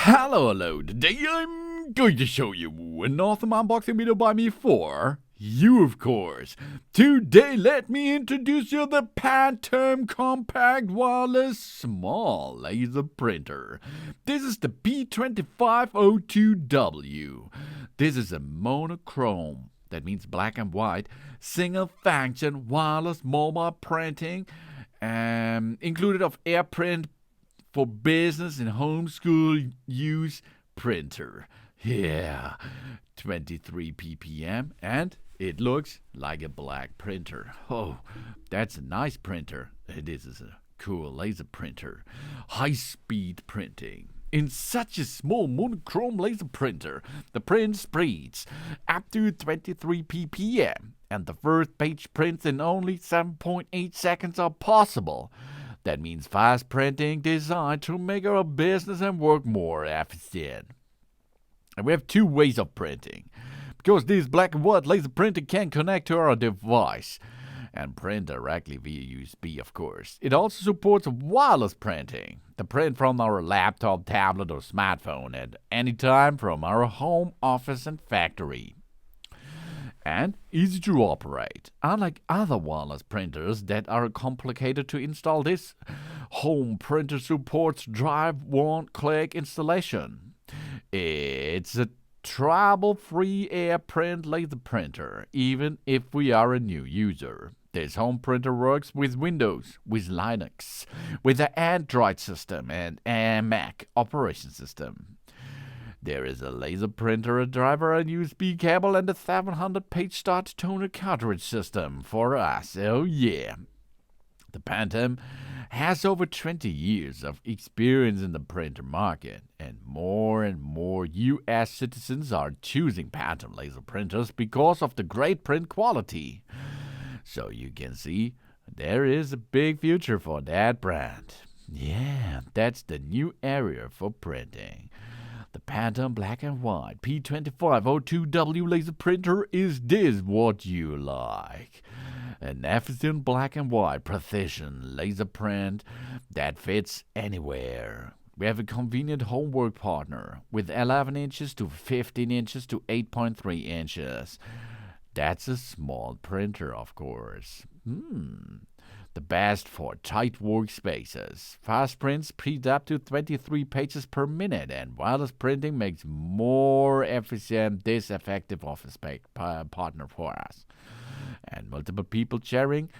Hello, today I'm going to show you an awesome unboxing video by me for you, of course. Today, let me introduce you to the PANTUM Compact Wireless Small Laser Printer. This is the P2502W. This is a monochrome, that means black and white, single function wireless mobile printing, included of AirPrint for business and homeschool use printer. Yeah, 23 ppm, and it looks like a black printer. Oh, that's a nice printer. This is a cool laser printer. High-speed printing. In such a small monochrome laser printer, the print speeds up to 23 ppm, and the first page prints in only 7.8 seconds are possible. That means fast printing designed to make our business and work more efficient. And we have two ways of printing, because this black and white laser printer can connect to our device and print directly via USB, of course. It also supports wireless printing, the print from our laptop, tablet, or smartphone at any time from our home, office, and factory. And easy to operate. Unlike other wireless printers that are complicated to install, this home printer supports drive one-click installation. It's a trouble-free AirPrint laser printer, even if we are a new user. This home printer works with Windows, with Linux, with the Android system, and a Mac operation system. There is a laser printer, a driver, a USB cable, and a 700-page start toner cartridge system for us. Oh yeah. The PANTUM has over 20 years of experience in the printer market, and more US citizens are choosing PANTUM laser printers because of the great print quality. So you can see, there is a big future for that brand. Yeah, that's the new area for printing. The PANTUM black and white P2502W laser printer. Is this what you like? An efficient black and white precision laser print that fits anywhere. We have a convenient homework partner with 11 inches to 15 inches to 8.3 inches. That's a small printer, of course. The best for tight workspaces. Fast prints print up to 23 pages per minute, and wireless printing makes more efficient this effective office partner for us. And multiple people sharing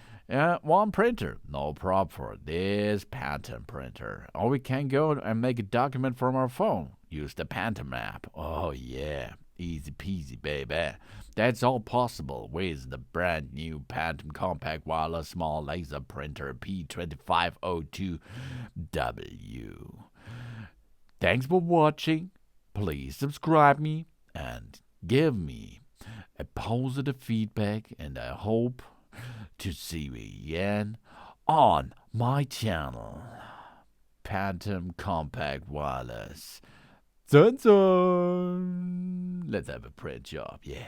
one printer. No problem for this PANTUM printer. Or we can go and make a document from our phone. Use the PANTUM app. Oh yeah. Easy peasy, baby. That's all possible with the brand new PANTUM Compact Wireless Small Laser Printer P2502W. Thanks for watching. Please subscribe me and give me a positive feedback, and I hope to see you again on my channel. PANTUM Compact Wireless. Dun dun! Let's have a print job, yeah.